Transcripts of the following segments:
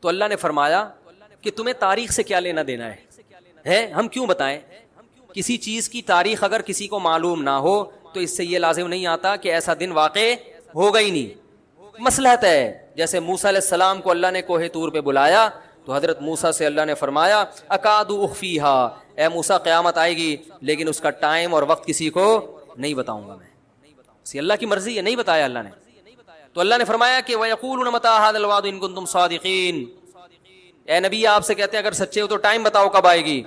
تو اللہ نے فرمایا کہ تمہیں تاریخ سے کیا لینا دینا ہے؟ ہم کیوں بتائیں؟ کسی چیز کی تاریخ اگر کسی کو معلوم نہ ہو تو اس سے یہ لازم نہیں آتا کہ ایسا دن واقع ہوگا ہی نہیں. مصلحت ہے. جیسے موسیٰ علیہ السلام کو اللہ نے کوہ طور پہ بلایا تو حضرت موسیٰ سے اللہ نے فرمایا اکاد اخفیہا، اے موسیٰ قیامت آئے گی لیکن اس کا ٹائم اور وقت کسی کو نہیں بتاؤں گا میں. اسی اللہ کی مرضی ہے، نہیں بتایا اللہ نے. تو اللہ نے فرمایا کہ وَيَقُولُونَ مَتَىٰ هَٰذَا الْوَعْدُ إِن كُنتُمْ صَادِقِينَ، اے نبی آپ سے کہتے ہیں اگر سچے ہو تو ٹائم بتاؤ کب آئے گی.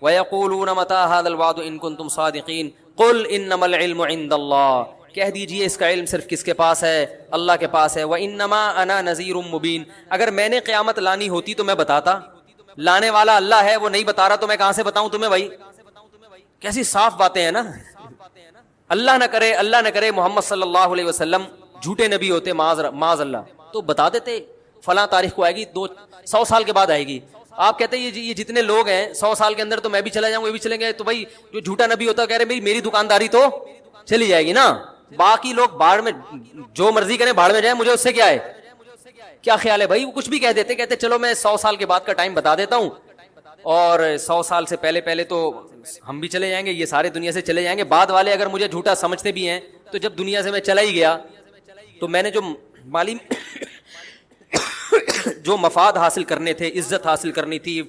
وَيَقُولُونَ مَتَىٰ هَٰذَا الْوَعْدُ إِن كُنتُمْ صَادِقِينَ قُلْ إِنَّمَا الْعِلْمُ عِندَ اللَّهِ، کہہ دیجئے اس کا علم صرف کس کے پاس ہے؟ اللہ کے پاس ہے. وَإِنَّمَا أَنَا نَذِيرٌ مُّبِينٌ، اگر میں نے قیامت لانی ہوتی تو میں بتاتا، لانے والا اللہ ہے، وہ نہیں بتا رہا تو میں کہاں سے بتاؤں تمہیں بھائی؟ کیسی صاف باتیں ہیں نا. اللہ نہ کرے محمد صلی اللہ علیہ وسلم جھوٹے نبی ہوتے معاذ اللہ، تو بتا دیتے فلاں تاریخ کو آئے گی، 100 سال کے بعد آئے گی. آپ کہتے ہیں یہ جتنے لوگ ہیں 100 سال کے اندر تو میں بھی چلا جاؤں، وہ بھی چلیں گے، تو بھائی جو جھوٹا نبی ہوتا ہے کہہ رہے میری دکانداری تو چلی جائے گی نا، باقی لوگ بھاڑ میں جو مرضی کریں بھاڑ میں جائیں، مجھے اس سے کیا ہے؟ کیا خیال ہے بھائی؟ وہ کچھ بھی کہہ دیتے، کہتے چلو میں 100 سال کے بعد کا ٹائم بتا دیتا ہوں، اور 100 سال سے پہلے تو ہم بھی چلے جائیں گے، یہ سارے دنیا سے چلے جائیں گے. بعد والے اگر مجھے جھوٹا سمجھتے بھی ہیں تو جب دنیا سے میں چلا ہی گیا تو میں نے جو مالی جو مفاد حاصل کرنے تھے، عزت حاصل کرنی تھی،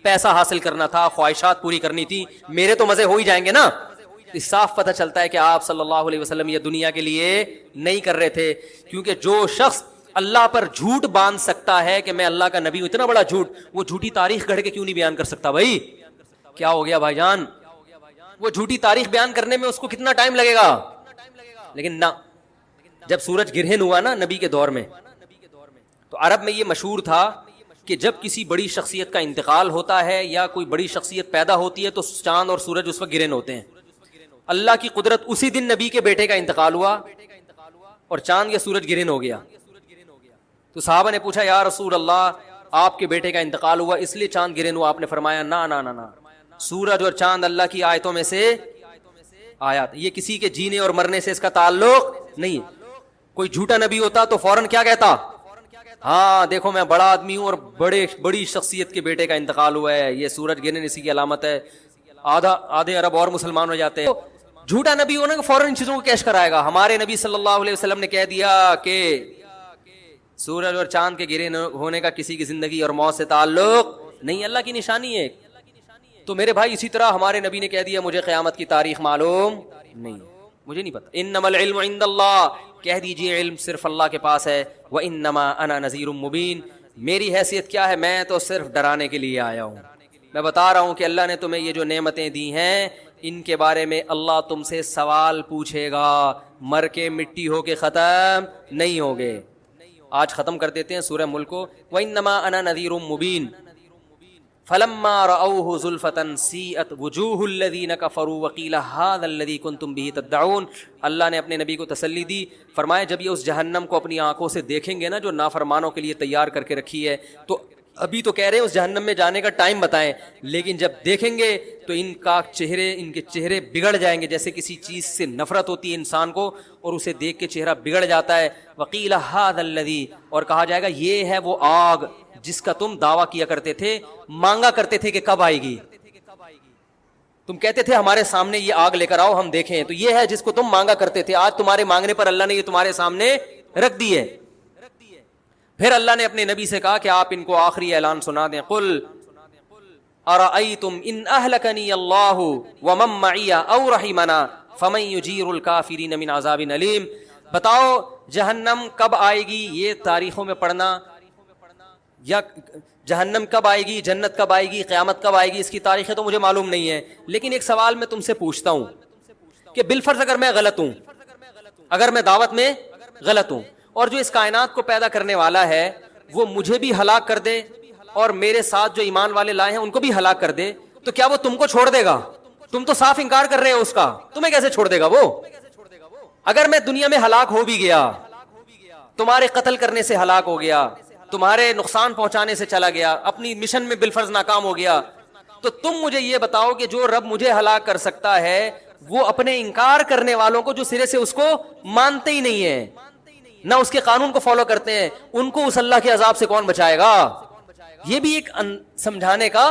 پیسہ حاصل کرنا تھا، خواہشات پوری کرنی تھی، میرے تو مزے ہو ہی جائیں گے نا. صاف پتہ چلتا ہے کہ آپ صلی اللہ علیہ وسلم یہ دنیا کے لیے نہیں کر رہے تھے. کیونکہ جو شخص اللہ پر جھوٹ باندھ سکتا ہے کہ میں اللہ کا نبی ہوں، اتنا بڑا جھوٹ، وہ جھوٹی تاریخ گھڑ کے کیوں نہیں بیان کر سکتا بھائی؟ کیا ہو گیا بھائی جان؟ وہ جھوٹی تاریخ بیان کرنے میں اس کو کتنا ٹائم لگے گا؟ لیکن نہ، جب سورج گرہن ہوا نا نبی کے دور میں، تو عرب میں یہ مشہور تھا کہ جب کسی بڑی شخصیت کا انتقال ہوتا ہے یا کوئی بڑی شخصیت پیدا ہوتی ہے تو چاند اور سورج اس وقت گرہن ہوتے ہیں. اللہ کی قدرت، اسی دن نبی کے بیٹے کا انتقال ہوا اور چاند یا سورج گرہن ہو گیا. تو صحابہ نے پوچھا یا رسول اللہ آپ کے بیٹے کا انتقال ہوا اس لیے چاند گرہن ہوا؟ آپ نے فرمایا نہ، سورج اور چاند اللہ کی آیتوں میں سے آیات، یہ کسی کے جینے اور مرنے سے اس کا تعلق نہیں. کوئی جھوٹا نبی ہوتا تو فوراً کیا کہتا؟ ہاں دیکھو میں بڑا آدمی ہوں اور بڑی شخصیت کے بیٹے کا انتقال ہوا ہے، یہ سورج گرہن اسی کی علامت ہے، آدھے عرب اور مسلمان ہو جاتے ہیں. جھوٹا نبی ہونا کہ فوراً ان چیزوں کو کیش کرائے گا. ہمارے نبی صلی اللہ علیہ وسلم نے کہہ دیا کہ سورج اور چاند کے گرہن ہونے کا کسی کی زندگی اور موت سے تعلق نہیں، اللہ کی نشانی ہے. تو میرے بھائی اسی طرح ہمارے نبی نے کہہ دیا مجھے قیامت کی تاریخ معلوم نہیں، مجھے نہیں پتا. انما العلم عند اللہ، کہہ دیجئے علم صرف اللہ کے پاس ہے. وانما انا نذیر مبین، میری حیثیت کیا ہے؟ میں تو صرف ڈرانے کے لیے آیا ہوں. میں بتا رہا ہوں کہ اللہ نے تمہیں یہ جو نعمتیں دی ہیں ان کے بارے میں اللہ تم سے سوال پوچھے گا، مر کے مٹی ہو کے ختم نہیں ہوگے. آج ختم کر دیتے ہیں سورہ ملک کو. وانما انا نذیر مبین فلما رأوه زلفة سیئت وجوہ الذین کفروا وقیل هذا الذی کنتم به تدعون. اللہ نے اپنے نبی کو تسلی دی، فرمایا جب یہ اس جہنم کو اپنی آنکھوں سے دیکھیں گے نا جو نافرمانوں کے لیے تیار کر کے رکھی ہے، تو ابھی تو کہہ رہے ہیں اس جہنم میں جانے کا ٹائم بتائیں، لیکن جب دیکھیں گے تو ان کے چہرے بگڑ جائیں گے. جیسے کسی چیز سے نفرت ہوتی ہے انسان کو اور اسے دیکھ کے چہرہ بگڑ جاتا ہے. وقیل هذا الذی، اور کہا جائے گا یہ ہے وہ آگ جس کا تم دعویٰ کیا کرتے تھے، مانگا کرتے تھے کہ کب آئے گی. تم کہتے تھے ہمارے سامنے یہ آگ لے کر آؤ ہم دیکھیں، تو یہ ہے جس کو تم مانگا کرتے تھے. آج تمہارے مانگنے پر اللہ نے یہ تمہارے سامنے رکھ دی ہے. پھر اللہ نے اپنے نبی سے کہا کہ آپ ان کو آخری اعلان سنا دیں. قل ارأیتم ان اہلکنی اللہ ومن معی او رحمنا فمن یجیر الکافرین من عذاب علیم. بتاؤ جہنم کب آئے گی، یہ تاریخوں میں پڑھنا، یا جہنم کب آئے گی، جنت کب آئے گی، قیامت کب آئے گی، اس کی تاریخیں تو مجھے معلوم نہیں ہے. لیکن ایک سوال میں تم سے پوچھتا ہوں کہ بالفرض اگر میں غلط ہوں، اگر میں دعوت میں غلط ہوں، اور جو اس کائنات کو پیدا کرنے والا ہے وہ مجھے بھی ہلاک کر دے اور میرے ساتھ جو ایمان والے لائے ہیں ان کو بھی ہلاک کر دے، تو کیا وہ تم کو چھوڑ دے گا؟ تم تو صاف انکار کر رہے ہو اس کا، تمہیں کیسے چھوڑ دے گا وہ؟ اگر میں دنیا میں ہلاک ہو بھی گیا، تمہارے قتل کرنے سے ہلاک ہو گیا، تمہارے نقصان پہنچانے سے چلا گیا، اپنی مشن میں بالفرض ناکام ہو گیا، تو تم مجھے یہ بتاؤ کہ جو رب مجھے ہلاک کر سکتا ہے وہ اپنے انکار کرنے والوں کو جو سرے سے اس کو مانتے ہی نہیں ہیں، نہ اس کے قانون کو فالو کرتے ہیں، ان کو اس اللہ کے عذاب سے کون بچائے گا؟ یہ بھی ایک سمجھانے کا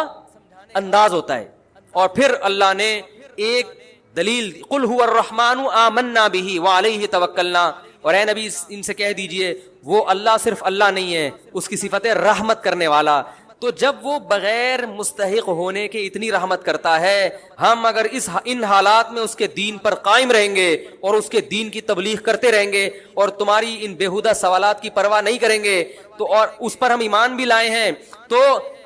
انداز ہوتا ہے. اور پھر اللہ نے ایک دلیل، قل هو الرحمن آمنا به وعلیہ توکلنا، اور اے نبی ان سے کہہ دیجئے وہ اللہ صرف اللہ نہیں ہے، اس کی صفت ہے رحمت کرنے والا. تو جب وہ بغیر مستحق ہونے کے اتنی رحمت کرتا ہے، ہم اگر ان حالات میں اس کے دین پر قائم رہیں گے اور اس کے دین کی تبلیغ کرتے رہیں گے اور تمہاری ان بیہودہ سوالات کی پرواہ نہیں کریں گے تو، اور اس پر ہم ایمان بھی لائے ہیں، تو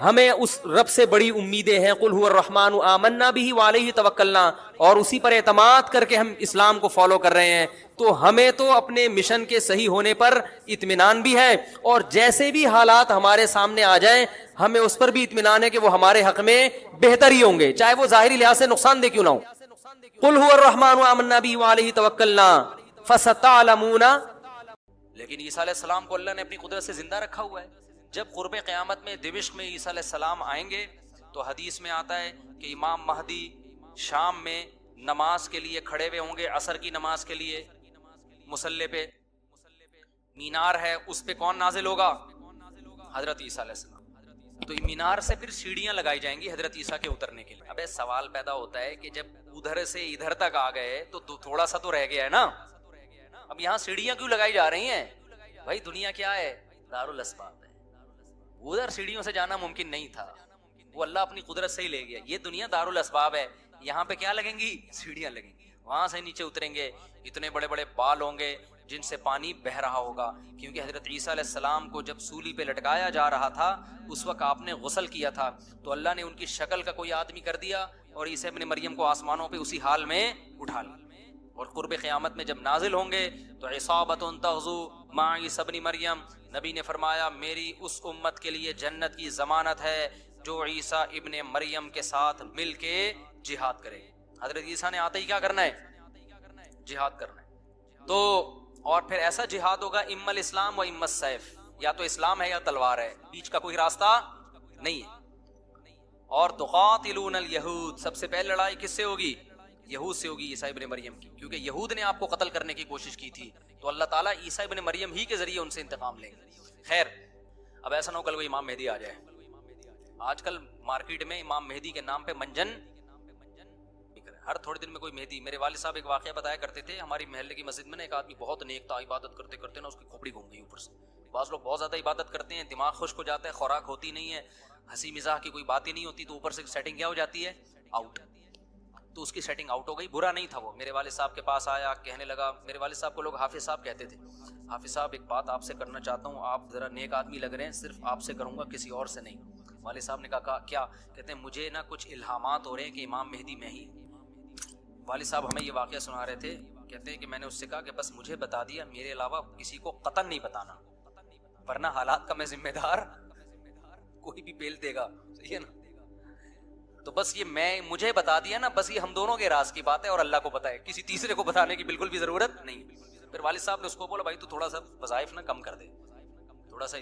ہمیں اس رب سے بڑی امیدیں ہیں. قل هو الرحمن آمنا به وعلیہ توکلنا، اور اسی پر اعتماد کر کے ہم اسلام کو فالو کر رہے ہیں. تو ہمیں تو اپنے مشن کے صحیح ہونے پر اطمینان بھی ہے، اور جیسے بھی حالات ہمارے سامنے آ جائیں ہمیں اس پر بھی اطمینان ہے کہ وہ ہمارے حق میں بہتر ہی ہوں گے، چاہے وہ ظاہری لحاظ سے نقصان دہ کیوں نہ ہو. قل هو الرحمن آمنا به وعلیہ توکلنا فستعلمون. لیکن عیسیٰ علیہ السلام کو اللہ نے اپنی قدرت سے زندہ رکھا ہوا ہے. جب قرب قیامت میں دمشق میں عیسیٰ علیہ السلام آئیں گے تو حدیث میں آتا ہے کہ امام مہدی شام میں نماز کے لیے کھڑے ہوئے ہوں گے، عصر کی نماز کے لیے مصلی پہ. مینار ہے، اس پہ کون نازل ہوگا؟ حضرت عیسیٰ علیہ السلام. تو مینار سے پھر سیڑھیاں لگائی جائیں گی حضرت عیسیٰ کے اترنے کے لیے. اب سوال پیدا ہوتا ہے کہ جب ادھر سے ادھر تک آ گئے تو تھوڑا سا تو رہ گیا ہے نا، اب یہاں سیڑھیاں کیوں لگائی جا رہی ہیں؟ بھائی دنیا کیا ہے؟ دارالاسباب ہے. ادھر سیڑھیوں سے جانا ممکن نہیں تھا، وہ اللہ اپنی قدرت سے ہی لے گیا. یہ دنیا دارالاسباب ہے، یہاں پہ کیا لگیں گی؟ سیڑھیاں لگیں گی. وہاں سے نیچے اتریں گے، اتنے بڑے بڑے بال ہوں گے جن سے پانی بہ رہا ہوگا، کیونکہ حضرت عیسیٰ علیہ السلام کو جب سولی پہ لٹکایا جا رہا تھا اس وقت آپ نے غسل کیا تھا، تو اللہ نے ان کی شکل کا کوئی آدمی کر دیا اور عیسیٰ ابن مریم کو آسمانوں پہ اسی حال میں اٹھا لیا. اور قرب قیامت میں جب نازل ہوں گے تو عصابۃ تغزو مع عیسیٰ ابن مریم، نبی نے فرمایا میری اس امت کے لیے جنت کی ضمانت ہے جو عیسیٰ ابن مریم کے ساتھ مل کے جہاد کرے. حضرت عیسیٰ نے آتے ہی کیا کرنا ہے؟ جہاد کرنا ہے. تو اور پھر ایسا جہاد ہوگا اما الاسلام و اما السیف، یا تو اسلام ہے یا تلوار ہے، بیچ کا کوئی راستہ نہیں ہے. اور تقاتلون الیہود، سب سے پہلے لڑائی کس سے ہوگی؟ یہود سے ہوگی، عیسیٰ ابن مریم کی، کیونکہ یہود نے آپ کو قتل کرنے کی کوشش کی تھی، تو اللہ تعالیٰ عیسیٰ ابن مریم ہی کے ذریعے ان سے انتقام لیں گے. خیر اب ایسا نہ ہو کل کوئی امام مہدی آ جائے. آج کل مارکیٹ میں امام مہدی کے نام پہ منجن، ہر تھوڑے دن میں کوئی مہدی. میرے والد صاحب ایک واقعہ بتایا کرتے تھے، ہماری محلے کی مسجد میں نا ایک آدمی بہت نیک تھا، عبادت کرتے کرتے نا اس کی کھوپڑی گھوم گئی اوپر سے. بعض لوگ بہت زیادہ عبادت کرتے ہیں، دماغ خشک ہو جاتا ہے، خوراک ہوتی نہیں ہے، ہنسی مزاح کی کوئی بات ہی نہیں ہوتی، تو اوپر سے سیٹنگ کیا ہو جاتی ہے؟ آؤٹ. تو اس کی سیٹنگ آؤٹ ہو گئی. برا نہیں تھا وہ، میرے والد صاحب کے پاس آیا، کہنے لگا، میرے والد صاحب کو لوگ حافظ صاحب کہتے تھے، حافظ صاحب ایک بات آپ سے کرنا چاہتا ہوں، آپ ذرا نیک آدمی لگ رہے ہیں، صرف آپ سے کروں گا کسی اور سے نہیں. والد صاحب نے کہا کیا؟ کہتے ہیں مجھے نا کچھ الہامات ہو رہے ہیں کہ امام مہدی میں ہی. والد صاحب ہمیں یہ واقعہ سنا رہے تھے، کہتے ہیں کہ میں نے اس سے کہا کہ بس مجھے بتا دیا، میرے علاوہ کسی کو قطعاً نہیں بتانا، ورنہ حالات کا میں ذمہ دار، کوئی بھی پیل دے گا. صحیح ہے نا؟ تو بس یہ مجھے بتا دیا نا، بس یہ ہم دونوں کے راز کی بات ہے اور اللہ کو پتا ہے، کسی تیسرے کو بتانے کی بالکل بھی ضرورت نہیں. پھر والد صاحب نے اس کو بولا بھائی تو تھوڑا سا وظائف نہ کم کر دے، تھوڑا سا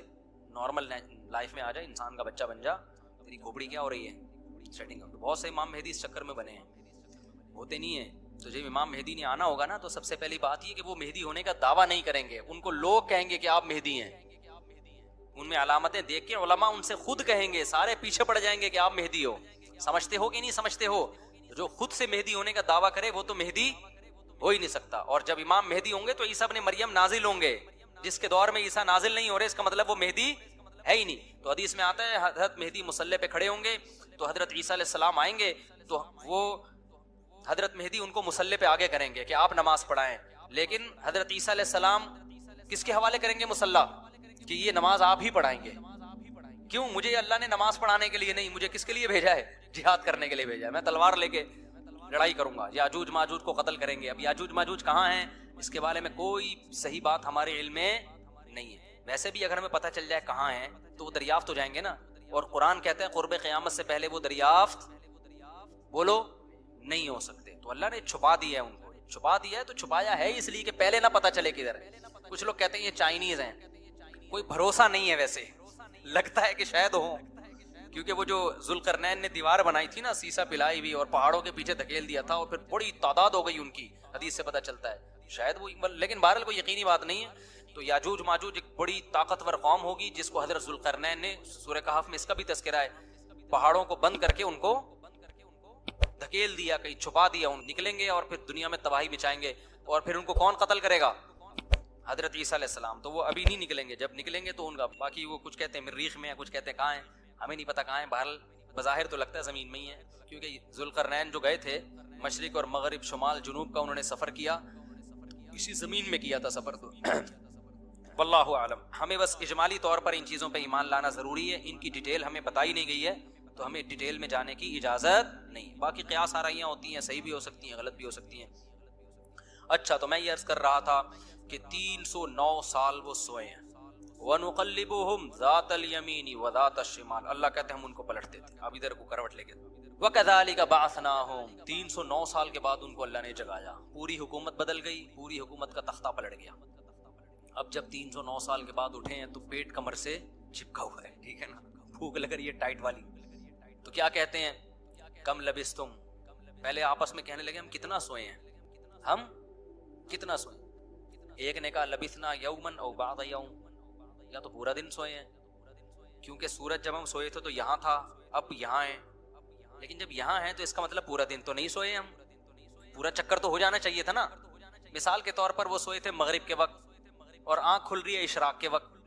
نارمل لائف میں آ جائے، انسان کا بچہ بن جا، تیری کھوپڑی کیا ہو رہی ہے سیٹنگ. تو بہت سے امام مہدی اس چکر میں بنے ہیں، ہوتے نہیں ہیں. تو جب امام مہدی نے آنا ہوگا نا تو سب سے پہلی بات یہ کہ وہ مہدی ہونے کا دعویٰ نہیں کریں گے، ان کو لوگ کہیں گے کہ آپ مہدی ہیں. ان میں علامتیں دیکھ کے علماء ان سے خود کہیں گے، سارے پیچھے پڑ جائیں گے کہ آپ مہدی ہو. سمجھتے ہو کہ نہیں سمجھتے ہو؟ جو خود سے مہدی ہونے کا دعویٰ کرے وہ تو مہدی ہو ہی نہیں سکتا. اور جب امام مہدی ہوں گے تو عیسیٰ ابن مریم نازل ہوں گے. جس کے دور میں عیسیٰ نازل نہیں ہو رہے اس کا مطلب وہ مہدی ہے ہی نہیں. تو حدیث میں آتا ہے حضرت مہدی مصلی پہ کھڑے ہوں گے تو حضرت عیسیٰ علیہ السلام آئیں گے تو وہ حضرت مہدی ان کو مصلی پہ آگے کریں گے کہ آپ نماز پڑھائیں. لیکن حضرت عیسیٰ علیہ السلام کس کے حوالے کریں گے مصلی؟ کہ یہ نماز آپ ہی پڑھائیں گے. کیوں؟ مجھے اللہ نے نماز پڑھانے کے لیے نہیں، مجھے کس کے لیے بھیجا ہے؟ جہاد کرنے کے لیے بھیجا ہے. میں تلوار لے کے لڑائی کروں گا، یاجوج ماجوج کو قتل کریں گے. اب یاجوج ماجوج کہاں ہیں اس کے بارے میں کوئی صحیح بات ہمارے علم میں نہیں ہے. ویسے بھی اگر ہمیں پتہ چل جائے کہاں ہیں تو وہ دریافت ہو جائیں گے نا. اور قرآن کہتا ہے قرب قیامت سے پہلے وہ دریافت بولو نہیں ہو سکتے. تو اللہ نے چھپا دیا ہے، ان کو چھپا دیا ہے. تو چھپایا ہے اس لیے کہ پہلے نہ پتہ چلے کدھر ہے. کچھ لوگ کہتے ہیں یہ چائنیز ہیں، کوئی بھروسہ نہیں ہے، ویسے لگتا ہے کہ شاید ہوں، کیونکہ وہ جو ذوالقرنین نے دیوار بنائی تھی نا سیسا پلائی ہوئی اور پہاڑوں کے پیچھے دھکیل دیا تھا اور پھر بڑی تعداد ہو گئی ان کی، حدیث سے پتہ چلتا ہے شاید وہ، لیکن بہرحال کوئی یقینی بات نہیں ہے. تو یاجوج ماجوج ایک بڑی طاقتور قوم ہوگی جس کو حضرت ذوالقرنین نے سورہ کہف میں اس کا بھی تذکرہ ہے، پہاڑوں کو بند کر کے ان کو دھکیل دیا، کہیں چھپا دیا، ان نکلیں گے اور پھر دنیا میں تباہی مچائیں گے، اور پھر ان کو کون قتل کرے گا؟ حضرت عیسیٰ علیہ السلام. تو وہ ابھی نہیں نکلیں گے، جب نکلیں گے تو ان کا باقی وہ کچھ کہتے ہیں مریخ میں ہیں، کچھ کہتے ہیں کہاں ہیں، ہمیں نہیں پتہ کہاں ہیں. بہرحال بظاہر تو لگتا ہے زمین میں ہی ہے، کیونکہ ذوالقرنین جو گئے تھے مشرق اور مغرب شمال جنوب کا انہوں نے سفر کیا، اسی زمین میں کیا تھا سفر. تو واللہ اعلم. ہمیں بس اجمالی طور پر ان چیزوں پہ ایمان لانا ضروری ہے، ان کی ڈیٹیل ہمیں بتائی نہیں گئی ہے تو ہمیں ڈیٹیل میں جانے کی اجازت نہیں. باقی قیاس آرائیاں ہوتی ہیں، صحیح بھی ہو سکتی ہیں، غلط بھی ہو سکتی ہیں. اچھا، تو میں یہ عرض کر رہا تھا کہ 309 سال وہ سوئے ہیں. وَنُقَلِّبُهُمْ ذَاتَ الْيَمِينِ وَذَاتَ الشِّمَالِ، اللہ کہتے ہیں ہم ان کو پلٹتے تھے، اب ادھر کو کروٹ لے کے. وَكَذَلِكَ بَعَثْنَاهُمْ، 309 سال کے بعد ان کو اللہ نے جگایا. پوری حکومت بدل گئی، پوری حکومت کا تختہ پلٹ گیا. اب جب 309 سال کے بعد اٹھے ہیں تو پیٹ کمر سے چپکا ہوا ہے، ٹھیک ہے نا، بھوک لگ رہی ہے ٹائٹ والی. تو کیا کہتے ہیں؟ کم لبستم. پہلے آپس میں کہنے لگے ہم کتنا سوئے ہیں، ہم کتنا سوئے. ایک نے کہا لبثنا یومن او بعض یوم، یا تو پورا دن سوئے ہیں، کیونکہ سورج جب ہم سوئے تھے تو یہاں تھا، اب یہاں ہے. لیکن جب یہاں ہے تو اس کا مطلب پورا دن تو نہیں سوئے ہم، پورا چکر تو ہو جانا چاہیے تھا نا. مثال کے طور پر وہ سوئے تھے مغرب کے وقت اور آنکھ کھل رہی ہے اشراق کے وقت.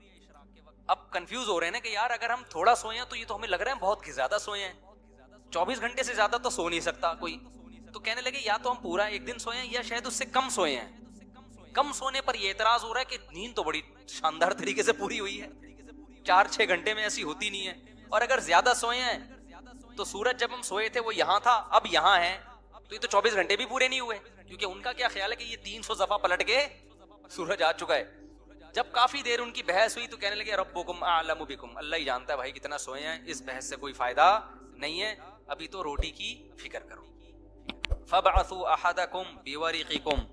اب کنفیوز ہو رہے ہیں نا کہ یار اگر ہم تھوڑا سوئے ہیں تو یہ تو ہمیں لگ رہا ہے بہت زیادہ سوئے ہیں، 24 گھنٹے سے زیادہ تو سو نہیں سکتا کوئی. تو کہنے لگے یا تو ہم پورا ایک دن سوئے ہیں یا شاید اس سے کم سوئے ہیں. کم سونے پر یہ اعتراض ہو رہا ہے کہ نیند تو بڑی شاندار طریقے سے پوری ہوئی ہے، 4-6 گھنٹے میں ایسی ہوتی نہیں ہے. اور اگر زیادہ سوئے ہیں تو سورج جب ہم سوئے تھے وہ یہاں تھا، اب یہاں ہے، تو یہ تو 24 گھنٹے بھی پورے نہیں ہوئے. کیونکہ ان کا کیا خیال ہے کہ یہ 300 دفعہ پلٹ کے سورج آ چکا ہے. جب کافی دیر ان کی بحث ہوئی تو کہنے لگے ربکم اعلم بکم، اللہ ہی جانتا ہے بھائی کتنا سوئے ہیں، اس بحث سے کوئی فائدہ نہیں ہے، ابھی تو روٹی کی فکر کرو. فبعثوا احدکم بورقکم،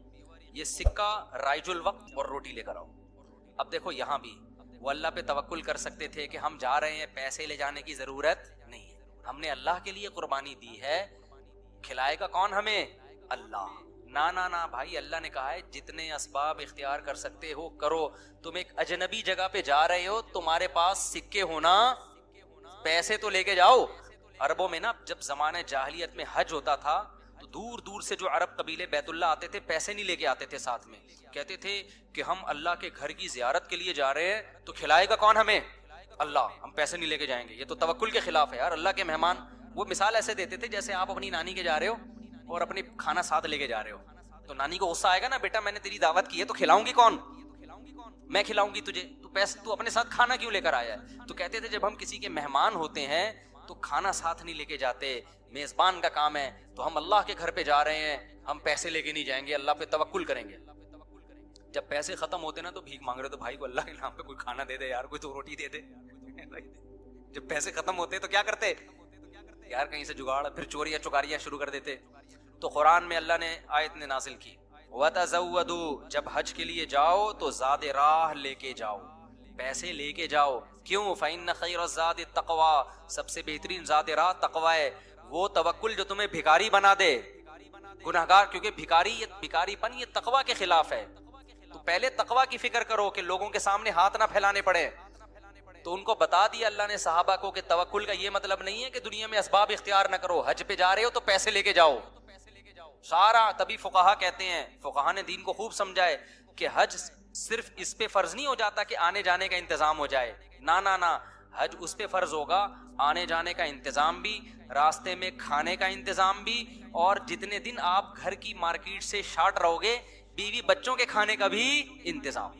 یہ سکہ رائج الوقت اور روٹی لے کر آؤ. اب دیکھو یہاں بھی وہ اللہ پہ توکل کر سکتے تھے کہ ہم جا رہے ہیں، پیسے لے جانے کی ضرورت نہیں ہے، ہم نے اللہ کے لیے قربانی دی ہے، کھلائے گا کون ہمیں؟ اللہ. نا بھائی، اللہ نے کہا ہے جتنے اسباب اختیار کر سکتے ہو کرو. تم ایک اجنبی جگہ پہ جا رہے ہو، تمہارے پاس سکے ہونا، پیسے تو لے کے جاؤ. عربوں میں نا جب زمانہ جاہلیت میں حج ہوتا تھا تو دور دور سے جو عرب قبیلے بیت اللہ آتے تھے پیسے نہیں لے کے آتے تھے ساتھ میں، کہتے تھے کہ ہم اللہ کے گھر کی زیارت کے لیے جا رہے ہیں تو کھلائے گا کون ہمیں؟ اللہ، ہم پیسے نہیں لے کے جائیں گے. یہ تو توکل کے خلاف ہے یار، اللہ کے مہمان. وہ مثال ایسے دیتے تھے جیسے آپ اپنی نانی کے جا رہے ہو اور اپنی کھانا ساتھ لے کے جا رہے ہو، تو نانی کو غصہ آئے گا نا، بیٹا میں نے تیری دعوت کی ہے تو کھلاؤں گی کون؟ میں کھلاؤں گی تجھے، تو اپنے ساتھ کھانا کیوں لے کر آیا ہے؟ تو کہتے تھے جب ہم کسی کے مہمان ہوتے ہیں تو کھانا ساتھ نہیں لے کے جاتے، میزبان کا کام ہے. تو ہم اللہ کے گھر پہ جا رہے ہیں، ہم پیسے لے کے نہیں جائیں گے، اللہ پہ توکل کریں گے. جب پیسے ختم ہوتے نا تو بھیک مانگ رہے تو بھائی کو اللہ کے نام پہ کوئی کھانا دے دے یار، کوئی تو روٹی دے دے. جب پیسے ختم ہوتے تو کیا کرتے یار؟ کہیں سے جگاڑ، پھر چوریاں چکاریاں شروع کر دیتے. تو قرآن میں اللہ نے آیت نے نازل کی وَتَزَوَّدُوا، جب حج کے لیے جاؤ تو زاد راہ لے کے جاؤ، پیسے لے کے جاؤ. کیوں؟ فَإِنَّ خَيْرَ الزَّادِ التَّقْوَىٰ، سب سے بہترین زاد راہ تقوی ہے. وہ توکل جو تمہیں بھکاری بنا دے، گناہگار، کیونکہ بھکاری پن یہ تقوی کے خلاف ہے. تو پہلے تقوی کی فکر کرو کہ لوگوں کے سامنے ہاتھ نہ پھیلانے پڑے. تو ان کو بتا دیا اللہ نے صحابہ کو کہ توکل کا یہ مطلب نہیں ہے کہ دنیا میں اسباب اختیار نہ کرو، حج پہ جا رہے ہو تو پیسے لے کے جاؤ سارا. تبھی فقہا کہتے ہیں، فقہا نے دین کو خوب سمجھا ہے کہ حج صرف اس پہ فرض نہیں ہو جاتا کہ آنے جانے کا انتظام ہو جائے، نا، حج اس پہ فرض ہوگا آنے جانے کا انتظام بھی، راستے میں کھانے کا انتظام بھی، اور جتنے دن آپ گھر کی مارکیٹ سے شارٹ رہو گے بیوی بچوں کے کھانے کا بھی انتظام.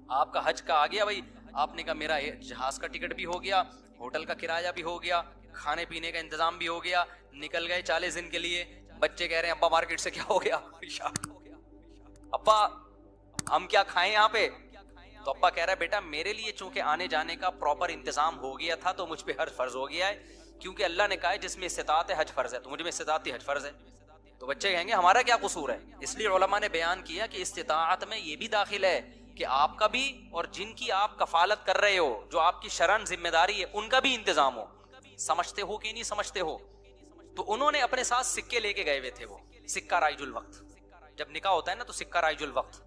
آپ کا حج کا آ گیا بھائی، آپ نے کہا میرا جہاز کا ٹکٹ بھی ہو گیا، ہوٹل کا کرایہ بھی ہو گیا، کھانے پینے کا انتظام بھی ہو گیا، نکل گئے 40 دن کے لیے. بچے کہہ رہے ہیں ابا مارکیٹ سے کیا ہو گیا؟ ابا ہم کیا کھائیں یہاں پہ؟ تو ابا کہہ رہا ہے بیٹا میرے لیے چونکہ آنے جانے کا پراپر انتظام ہو گیا تھا تو مجھ پہ حج فرض ہو گیا ہے، کیونکہ اللہ نے کہا ہے جس میں استطاعت ہے حج فرض ہے، تو مجھ میں استطاعت ہی حج فرض ہے. تو بچے کہیں گے ہمارا کیا قصور ہے؟ اس لیے علماء نے بیان کیا کہ استطاعت میں یہ بھی داخل ہے کہ آپ کا بھی اور جن کی آپ کفالت کر رہے ہو، جو آپ کی شرعن ذمہ داری ہے، ان کا بھی انتظام ہو. سمجھتے ہو کہ نہیں سمجھتے ہو؟ تو انہوں نے اپنے ساتھ سکے لے کے گئے ہوئے تھے. وہ سکہ رائج الوقت، جب نکاح ہوتا ہے نا تو سکہ رائج الوقت،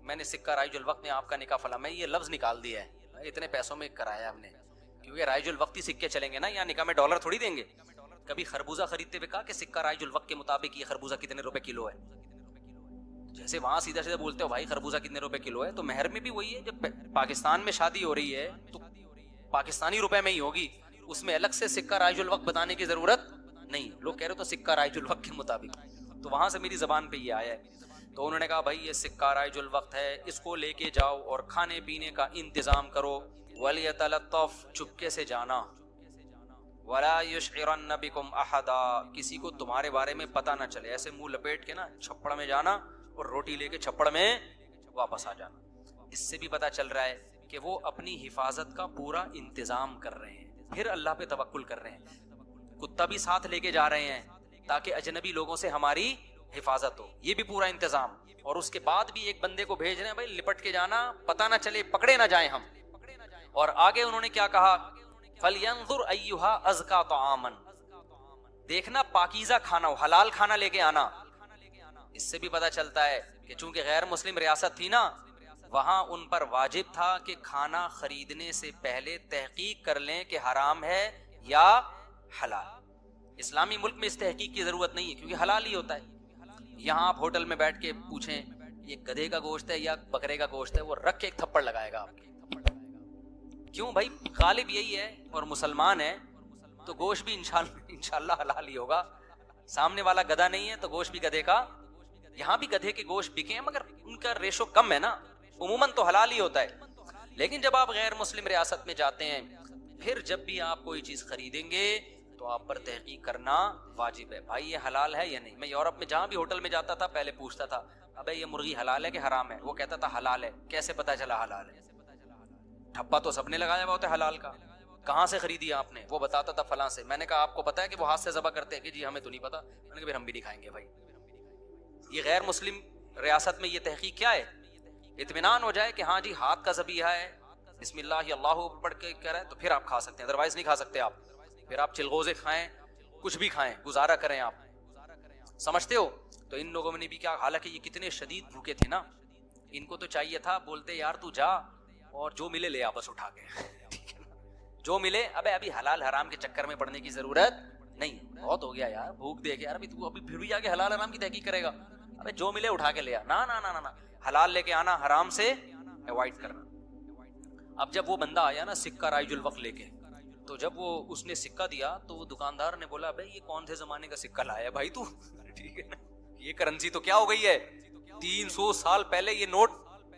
میں نے سکہ رائج الوقت میں آپ کا نکاح فلاں، میں یہ لفظ نکال دیا ہے، اتنے پیسوں میں کرایا ہم نے، کیونکہ رائج الوقت ہی سکے چلیں گے نا، یہاں نکاح میں ڈالر تھوڑی دیں گے. کبھی خربوزہ خریدتے ہوئے کہا کہ سکہ رائج الوقت کے مطابق یہ خربوزہ کتنے روپے کلو ہے؟ جیسے وہاں سیدھا سیدھا بولتے ہو بھائی خربوزہ کتنے روپے کلو ہے، تو مہر میں بھی وہی ہے. جب پاکستان میں شادی ہو رہی ہے تو پاکستانی روپے میں ہی ہوگی، اس میں الگ سے سکہ رائج الوقت بتانے کی ضرورت نہیں. لوگ کہہ رہے تو سکہ رائج الوقت کے مطابق، تو وہاں سے میری زبان پہ یہ آیا ہے. تو انہوں نے کہا بھائی یہ سکہ رائج الوقت ہے، اس کو لے کے جاؤ اور کھانے پینے کا انتظام کرو. وَلْيَتَلَطَّفْ، چپکے سے جانا. وَلَا يُشْعِرَنَّ بِكُمْ أَحَدًا، کسی کو تمہارے بارے میں پتہ نہ چلے. ایسے منہ لپیٹ کے نا چھپڑ میں جانا اور روٹی لے کے چھپڑ میں واپس آ جانا. اس سے بھی پتہ چل رہا ہے کہ وہ اپنی حفاظت کا پورا انتظام کر رہے ہیں، پھر اللہ پہ توکل کر رہے ہیں. کتا بھی ساتھ لے کے جا رہے ہیں تاکہ اجنبی لوگوں سے ہماری حفاظت ہو، یہ بھی پورا انتظام. اور اس کے بعد بھی ایک بندے کو بھیج رہے ہیں بھائی لپٹ کے جانا، پتہ نہ چلے، پکڑے نہ جائیں ہم. اور آگے انہوں نے کیا کہا؟ فَلْيَنظُرْ أَيُّهَا أَزْكَىٰ طَعَامًا، دیکھنا پاکیزہ کھانا ہو، حلال کھانا لے کے آنا. اس سے بھی پتہ چلتا ہے کہ چونکہ غیر مسلم ریاست تھی نا، وہاں ان پر واجب تھا کہ کھانا خریدنے سے پہلے تحقیق کر لیں کہ حرام ہے یا حلال. اسلامی ملک میں اس تحقیق کی ضرورت نہیں ہے کیونکہ حلال ہی ہوتا ہے. یہاں آپ ہوٹل میں بیٹھ کے پوچھیں یہ گدھے کا گوشت ہے یا بکرے کا گوشت ہے، وہ رکھ کے ایک تھپڑ لگائے گا آپ کے. کیوں بھائی؟ غالب یہی ہے اور مسلمان ہے تو گوشت بھی انشاءاللہ حلال ہی ہوگا. سامنے والا گدھا نہیں ہے تو گوشت بھی گدھے کا. یہاں بھی گدھے کے گوشت بکے ہیں مگر ان کا ریشو کم ہے نا، عموماً تو حلال ہی ہوتا ہے. لیکن جب آپ غیر مسلم ریاست میں جاتے ہیں، پھر جب بھی آپ کوئی چیز خریدیں گے تو آپ پر تحقیق کرنا واجب ہے. بھائی یہ حلال ہے یا نہیں؟ میں یورپ میں جہاں بھی ہوٹل میں جاتا تھا پہلے پوچھتا تھا ابے یہ مرغی حلال ہے کہ حرام ہے؟ وہ کہتا تھا حلال ہے. کیسے پتا چلا حلال ہے؟ ٹھپا تو سب نے لگایا ہوا ہوتا ہے حلال کا. کہاں سے خریدی آپ نے؟ وہ بتاتا تھا فلاں سے. میں نے کہا آپ کو پتا ہے کہ وہ ہاتھ سے ذبح کرتے ہیں؟ کہ جی ہمیں تو نہیں پتا. میں نے کہا پھر ہم بھی نہیں کھائیں گے. بھائی یہ غیر مسلم ریاست میں یہ تحقیق کیا ہے؟ اطمینان ہو جائے کہ ہاں جی ہاتھ کا ذبیحہ ہے، بسم اللہ اللہ پڑھ کے کہہ رہا ہے تو پھر آپ کھا سکتے ہیں، ادروائز نہیں کھا سکتے آپ. پھر آپ چلغوزے کھائیں، کچھ بھی کھائیں، گزارا کریں آپ. سمجھتے ہو؟ تو ان لوگوں نے بھی کیا، حالانکہ یہ کتنے شدید بھوکے تھے نا، ان کو تو چاہیے تھا بولتے یار تو جا اور جو ملے لے آپس اٹھا کے جو ملے. ابھی حلال حرام کے چکر میں پڑنے کی ضرورت نہیں، بہت ہو گیا یار، بھوک دے کے یار ابھی تو ابھی پھر بھی جا کے حلال حرام کی تحقیق کرے گا. ابے جو ملے اٹھا کے لے آ. نا نا نا نا، حلال لے کے آنا، حرام سے اوائڈ کرنا. اب جب وہ بندہ آیا نا سکہ رائج الوقت لے کے، تو جب وہ اس نے سکہ دیا تو وہ دکاندار نے بولا بھائی یہ کون سے زمانے کا سکہ لایا بھائی تو؟ ٹھیک ہے نا، یہ کرنسی تو کیا ہو گئی ہے، 300 سال پہلے یہ نوٹ